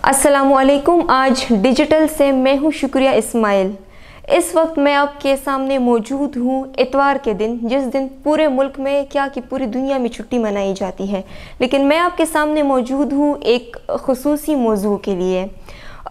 अस्सलामुअलैकुम। आज डिजिटल से मैं हूँ शुक्रिया इस्माइल। इस वक्त मैं आपके सामने मौजूद हूँ इतवार के दिन, जिस दिन पूरे मुल्क में क्या कि पूरी दुनिया में छुट्टी मनाई जाती है, लेकिन मैं आपके सामने मौजूद हूँ एक ख़ुसूसी मौजू के लिए।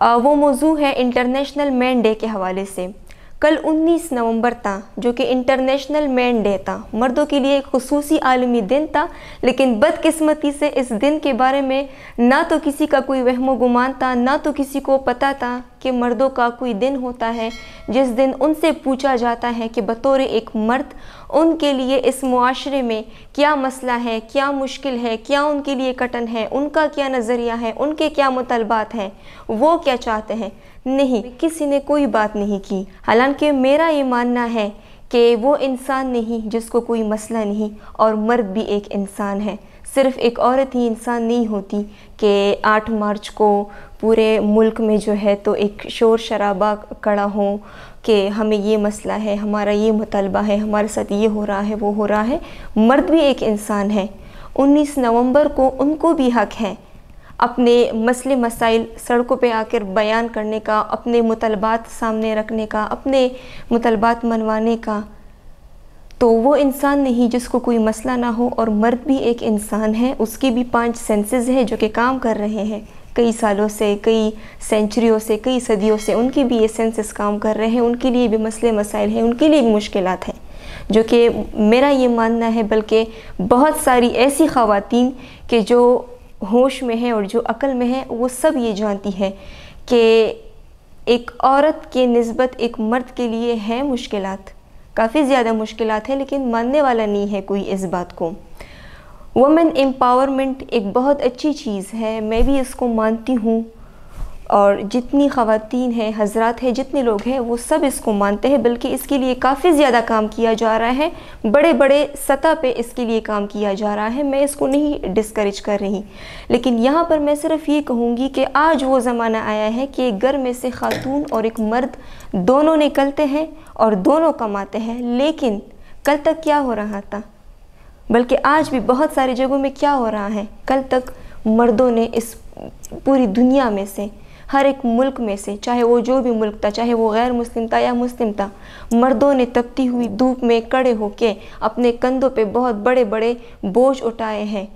वो मौजू है इंटरनेशनल मैन डे के हवाले से। कल 19 नवंबर था, जो कि इंटरनेशनल मैन डे था, मर्दों के लिए एक खुसूसी आलमी दिन था। लेकिन बदकिस्मती से इस दिन के बारे में ना तो किसी का कोई वहमो गुमान था, ना तो किसी को पता था कि मर्दों का कोई दिन होता है जिस दिन उनसे पूछा जाता है कि बतौर एक मर्द उनके लिए इस मुआशरे में क्या मसला है, क्या मुश्किल है, क्या उनके लिए कटन है, उनका क्या नज़रिया है, उनके क्या मुतलबात हैं, वो क्या चाहते हैं। नहीं, किसी ने कोई बात नहीं की। हालांकि मेरा ये मानना है कि वो इंसान नहीं जिसको कोई मसला नहीं, और मर्द भी एक इंसान है। सिर्फ़ एक औरत ही इंसान नहीं होती कि 8 मार्च को पूरे मुल्क में जो है तो एक शोर शराबा खड़ा हो कि हमें ये मसला है, हमारा ये मुतलबा है, हमारे साथ ये हो रहा है, वो हो रहा है। मर्द भी एक इंसान है। 19 नवंबर को उनको भी हक़ है अपने मसले मसाइल सड़कों पे आकर बयान करने का, अपने मुतलबात सामने रखने का, अपने मुतलबात मनवाने का। तो वो इंसान नहीं जिसको कोई मसला ना हो। और मर्द भी एक इंसान है, उसकी भी 5 सेंसेस हैं जो कि काम कर रहे हैं कई सालों से, कई सेंचुरियों से, कई सदियों से। उनकी भी ये सेंसेस काम कर रहे हैं, उनके लिए भी मसले मसाइल हैं, उनके लिए भी मुश्किलात हैं, जो कि मेरा ये मानना है, बल्कि बहुत सारी ऐसी ख़वातीन कि जो होश में है और जो अक्ल में है, वो सब ये जानती हैं कि एक औरत के निस्बत एक मर्द के लिए है मुश्किलात, काफ़ी ज़्यादा मुश्किलात है, लेकिन मानने वाला नहीं है कोई इस बात को। वुमेन एम्पावरमेंट एक बहुत अच्छी चीज़ है, मैं भी इसको मानती हूँ, और जितनी ख़वातीन हैं, हज़रात हैं, जितने लोग हैं, वो सब इसको मानते हैं। बल्कि इसके लिए काफ़ी ज़्यादा काम किया जा रहा है, बड़े बड़े सतह पे इसके लिए काम किया जा रहा है। मैं इसको नहीं डिस्करेज कर रही, लेकिन यहाँ पर मैं सिर्फ ये कहूँगी कि आज वो ज़माना आया है कि एक घर में से खातून और एक मर्द दोनों निकलते हैं और दोनों कमाते हैं। लेकिन कल तक क्या हो रहा था, बल्कि आज भी बहुत सारी जगहों में क्या हो रहा है, कल तक मर्दों ने इस पूरी दुनिया में से, हर एक मुल्क में से, चाहे वो जो भी मुल्क था, चाहे वो गैर मुस्लिम था या मुस्लिम था, मर्दों ने तपती हुई धूप में खड़े होके अपने कंधों पे बहुत बड़े बड़े बोझ उठाए हैं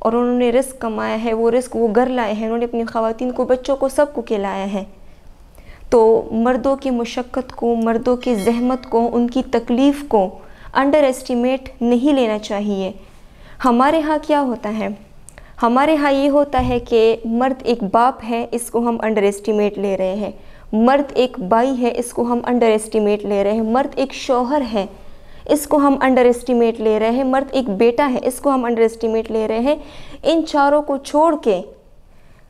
और उन्होंने रिस्क कमाया है। वो रिस्क वो घर लाए हैं, उन्होंने अपनी ख़वातीन को, बच्चों को, सबको खिलाया है। तो मर्दों की मुशक्क़त को, मर्दों की ज़हमत को, उनकी तकलीफ़ को अंडर एस्टिमेट नहीं लेना चाहिए। हमारे यहाँ क्या होता है, हमारे यहाँ ये होता है कि मर्द एक बाप है, इसको हम अंडर एस्टिमेट ले रहे हैं। मर्द एक भाई है, इसको हम अंडर एस्टिमेट ले रहे हैं। मर्द एक शौहर है, इसको हम अंडर एस्टिमेट ले रहे हैं। मर्द एक बेटा है, इसको हम अंडर एस्टिमेट ले रहे हैं। इन चारों को छोड़ के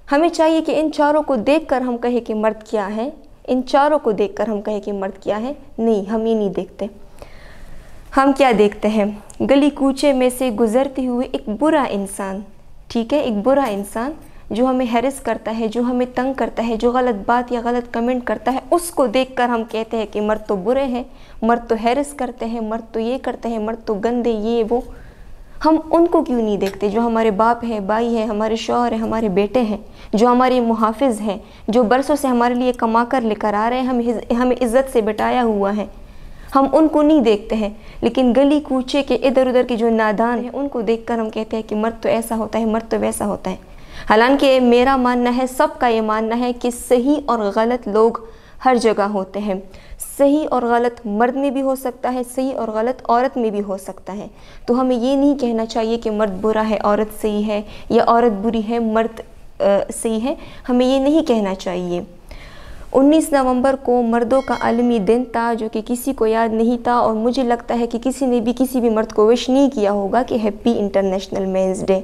हमें चाहिए कि इन चारों को देखकर हम कहें कि मर्द क्या है, इन चारों को देखकर हम कहें कि मर्द क्या है। नहीं, हम ये नहीं देखते। हम क्या देखते हैं, गली कूचे में से गुजरते हुए एक बुरा इंसान, ठीक है, एक बुरा इंसान जो हमें हैरेस करता है, जो हमें तंग करता है, जो गलत बात या गलत कमेंट करता है, उसको देखकर हम कहते हैं कि मर्द तो बुरे हैं, मर्द तो हैरेस करते हैं, मर्द तो ये करते हैं, मर्द तो गंदे, ये वो। हम उनको क्यों नहीं देखते जो हमारे बाप हैं, भाई हैं, हमारे शौहर हैं, हमारे बेटे हैं, जो हमारे मुहाफिज हैं, जो बरसों से हमारे लिए कमा कर लेकर आ रहे हैं, हमें इज़्ज़त से बिठाया हुआ है। हम उनको नहीं देखते हैं, लेकिन गली कूचे के इधर उधर के जो नादान हैं, उनको देखकर हम कहते हैं कि मर्द तो ऐसा होता है, मर्द तो वैसा होता है। हालांकि मेरा मानना है, सबका ये मानना है कि सही और गलत लोग हर जगह होते हैं। सही और गलत मर्द में भी हो सकता है, सही और गलत औरत में भी हो सकता है। तो हमें ये नहीं कहना चाहिए कि मर्द बुरा है, औरत सही है, या औरत बुरी है, मर्द सही है। हमें ये नहीं कहना चाहिए। 19 नवंबर को मर्दों का आलमी दिन था, जो कि किसी को याद नहीं था, और मुझे लगता है कि किसी ने भी किसी भी मर्द को विश नहीं किया होगा कि हैप्पी इंटरनेशनल मेंस डे।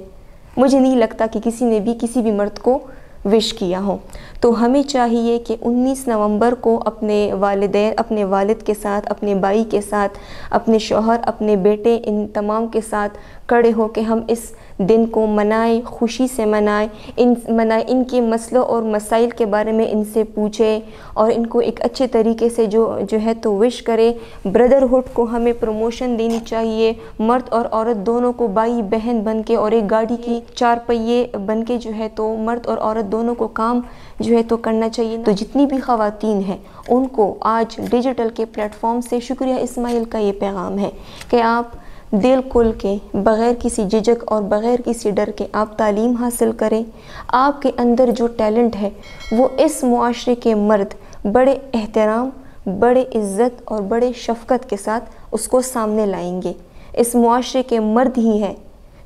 मुझे नहीं लगता कि किसी ने भी किसी भी मर्द को विश किया हो। तो हमें चाहिए कि 19 नवंबर को अपने वालिदैन, अपने वालिद के साथ, अपने भाई के साथ, अपने शौहर, अपने बेटे, इन तमाम के साथ کھڑے ہو کے ہم اس دن کو منائیں، خوشی سے منائیں، ان کے مسئلوں اور مسائل کے بارے میں ان سے پوچھیں اور ان کو ایک اچھے طریقے سے جو ہے تو وش کریں۔ بردرہڈ کو ہمیں پروموشن دینی چاہیے، مرد اور عورت دونوں کو بھائی بہن بن کے اور ایک گاڑی کی چار پہیے بن کے جو ہے تو مرد اور عورت دونوں کو کام جو ہے تو کرنا چاہیے۔ تو جتنی بھی خواتین ہیں ان کو آج ڈیجیٹل کے پلیٹ فارم سے شکریہ اسماعیل کا یہ پیغام ہے کہ آپ دل کھول کے بغیر کسی جھجک اور بغیر کسی ڈر کے آپ تعلیم حاصل کریں۔ آپ کے اندر جو ٹیلنٹ ہے وہ اس معاشرے کے مرد بڑے احترام، بڑے عزت اور بڑے شفقت کے ساتھ اس کو سامنے لائیں گے۔ اس معاشرے کے مرد ہی ہیں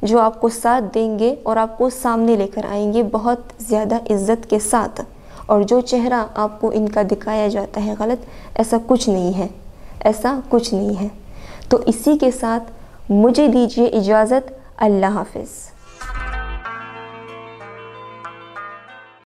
جو آپ کو ساتھ دیں گے اور آپ کو سامنے لے کر آئیں گے بہت زیادہ عزت کے ساتھ۔ اور جو چہرہ آپ کو ان کا دکھایا جاتا ہے غلط، ایسا کچھ نہیں ہے، ایسا کچھ نہیں ہے۔ تو اسی کے ساتھ مجھے دیجیے اجازت، اللہ حافظ۔